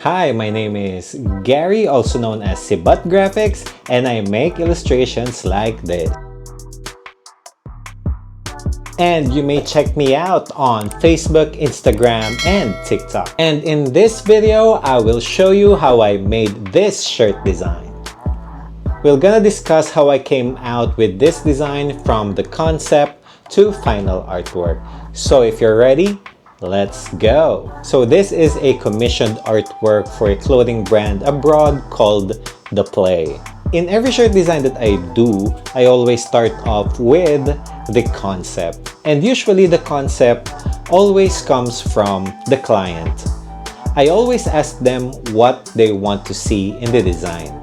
Hi, my name is Gary, also known as Sibat Graphics, and I make illustrations like this. And you may check me out on Facebook, Instagram, and TikTok. And in this video, I will show you how I made this shirt design. We're gonna discuss how I came out with this design from the concept to final artwork. So if you're ready, let's go! So this is a commissioned artwork for a clothing brand abroad called The Play. In every shirt design that I do, I always start off with the concept. And usually the concept always comes from the client. I always ask them what they want to see in the design.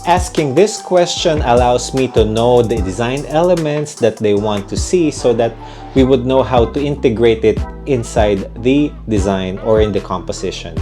Asking this question allows me to know the design elements that they want to see so that we would know how to integrate it inside the design or in the composition.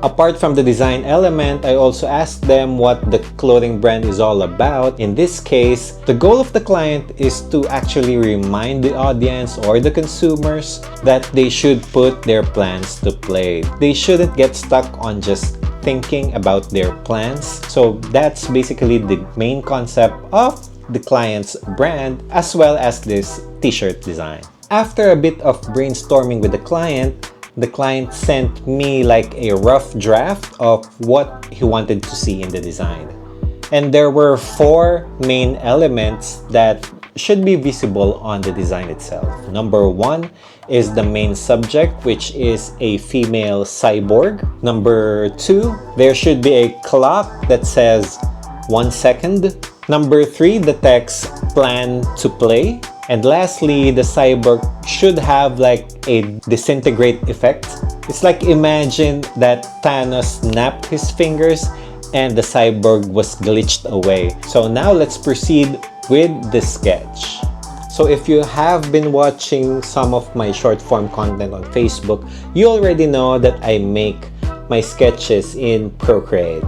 Apart from the design element, I also ask them what the clothing brand is all about. In this case, the goal of the client is to actually remind the audience or the consumers that they should put their plans to play. They shouldn't get stuck on just thinking about their plans. So that's basically the main concept of the client's brand as well as this t-shirt design. After a bit of brainstorming with the client sent me like a rough draft of what he wanted to see in the design. And there were 4 main elements that should be visible on the design itself. Number 1 is the main subject, which is a female cyborg. Number 2, there should be a clock that says 1 second. Number 3, the text plan to play. And lastly, the cyborg should have like a disintegrate effect. It's like imagine that Thanos snapped his fingers and the cyborg was glitched away. So now let's proceed with the sketch. So if you have been watching some of my short form content on Facebook, you already know that I make my sketches in Procreate.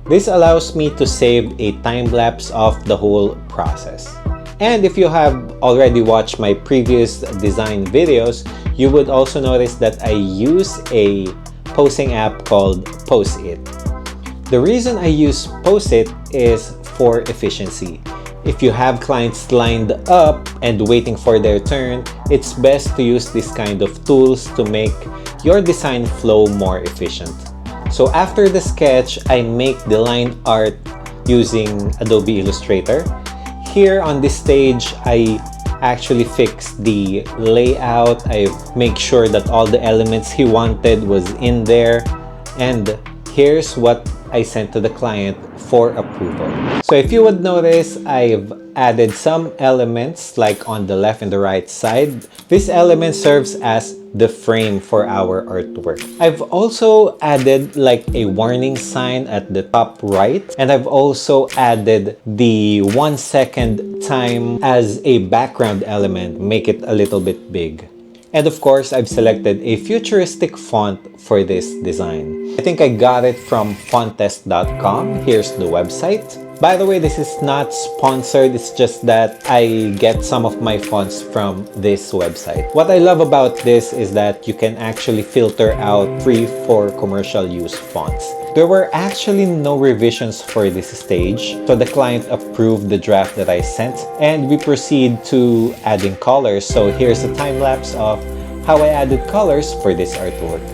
This allows me to save a time lapse of the whole process. And if you have already watched my previous design videos, you would also notice that I use a posing app called Post-it. The reason I use Post-it is for efficiency. If you have clients lined up and waiting for their turn, it's best to use this kind of tools to make your design flow more efficient. So after the sketch, I make the line art using Adobe Illustrator. Here on this stage, I actually fix the layout. I make sure that all the elements he wanted was in there. And here's what I sent to the client for approval. So if you would notice, I've added some elements like on the left and the right side. This element serves as the frame for our artwork. I've also added like a warning sign at the top right, and I've also added the 1 second time as a background element, make it a little bit big. And of course, I've selected a futuristic font for this design. I think I got it from fonttest.com. Here's the website. By the way, this is not sponsored. It's just that I get some of my fonts from this website. What I love about this is that you can actually filter out free for commercial use fonts. There were actually no revisions for this stage, so the client approved the draft that I sent, and we proceed to adding colors. So here's a time lapse of how I added colors for this artwork.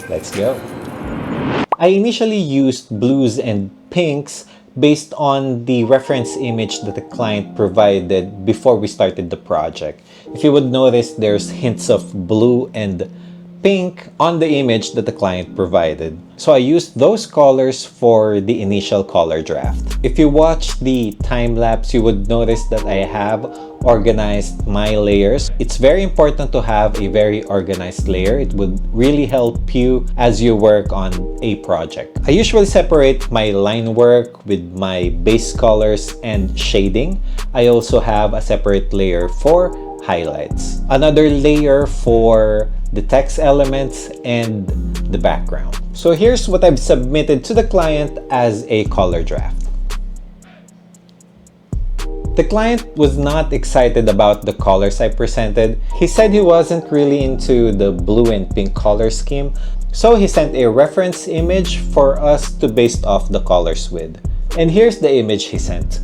Let's go. I initially used blues and pinks based on the reference image that the client provided before we started the project. If you would notice, there's hints of blue and pink on the image that the client provided. So I used those colors for the initial color draft. If you watch the time lapse, you would notice that I have organized my layers. It's very important to have a very organized layer. It would really help you as you work on a project. I usually separate my line work with my base colors and shading. I also have a separate layer for highlights, another layer for the text elements and the background. So here's what I've submitted to the client as a color draft. The client was not excited about the colors I presented. He said he wasn't really into the blue and pink color scheme. So he sent a reference image for us to base off the colors with. And here's the image he sent.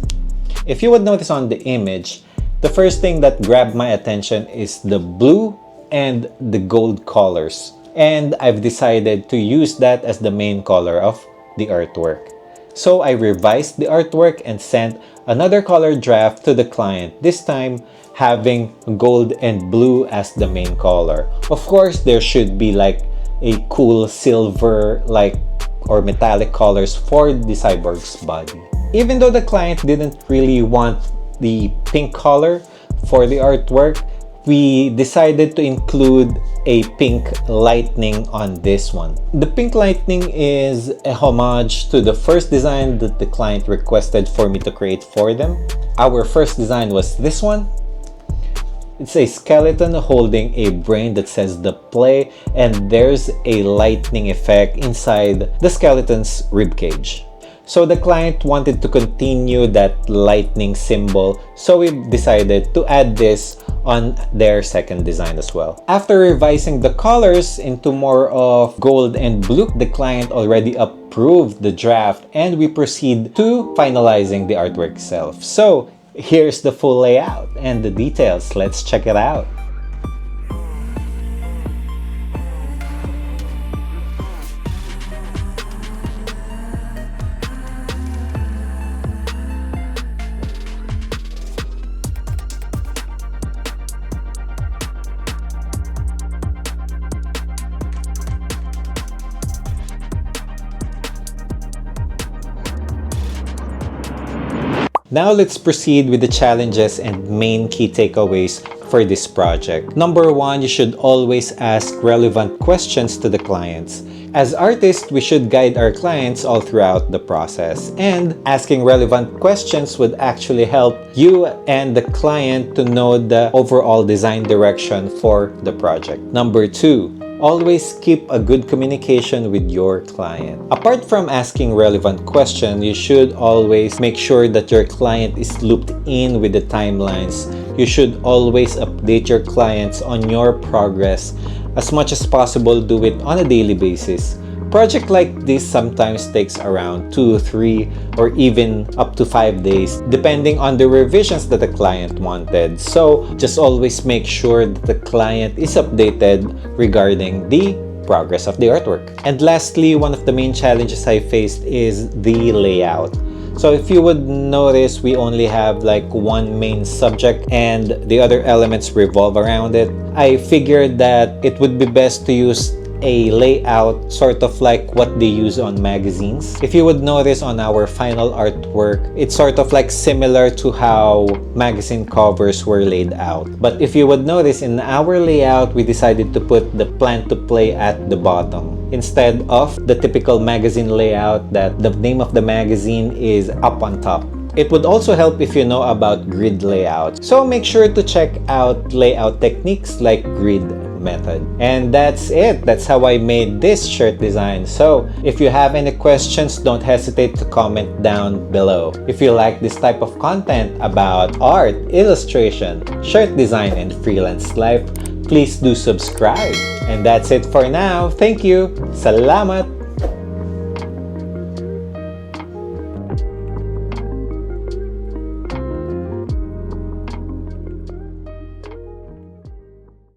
If you would notice on the image, the first thing that grabbed my attention is the blue and the gold colors. And I've decided to use that as the main color of the artwork. So I revised the artwork and sent another color draft to the client, this time having gold and blue as the main color. Of course, there should be like a cool silver or metallic colors for the Cyborg's body. Even though the client didn't really want the pink color for the artwork, we decided to include a pink lightning on this one. The pink lightning is a homage to the first design that the client requested for me to create for them. Our first design was this one. It's a skeleton holding a brain that says the play, and there's a lightning effect inside the skeleton's ribcage. So the client wanted to continue that lightning symbol, so we decided to add this on their second design as well. After revising the colors into more of gold and blue, the client already approved the draft and we proceed to finalizing the artwork itself. So here's the full layout and the details. Let's check it out. Now let's proceed with the challenges and main key takeaways for this project. Number one, you should always ask relevant questions to the clients. As artists, we should guide our clients all throughout the process, and asking relevant questions would actually help you and the client to know the overall design direction for the project. Number two, always keep a good communication with your client. Apart from asking relevant questions, you should always make sure that your client is looped in with the timelines. You should always update your clients on your progress. As much as possible, do it on a daily basis. Project like this sometimes takes around 2, 3, or even up to 5 days, depending on the revisions that the client wanted. So just always make sure that the client is updated regarding the progress of the artwork. And lastly, one of the main challenges I faced is the layout. So if you would notice, we only have like one main subject and the other elements revolve around it. I figured that it would be best to use a layout sort of like what they use on magazines. If you would notice on our final artwork, it's sort of like similar to how magazine covers were laid out. But if you would notice, in our layout, we decided to put the plan to play at the bottom instead of the typical magazine layout that the name of the magazine is up on top. It would also help if you know about grid layout. So make sure to check out layout techniques like grid method. And that's it. That's how I made this shirt design. So if you have any questions, don't hesitate to comment down below. If you like this type of content about art, illustration, shirt design, and freelance life, please do subscribe. And that's it for now. Thank you. Salamat!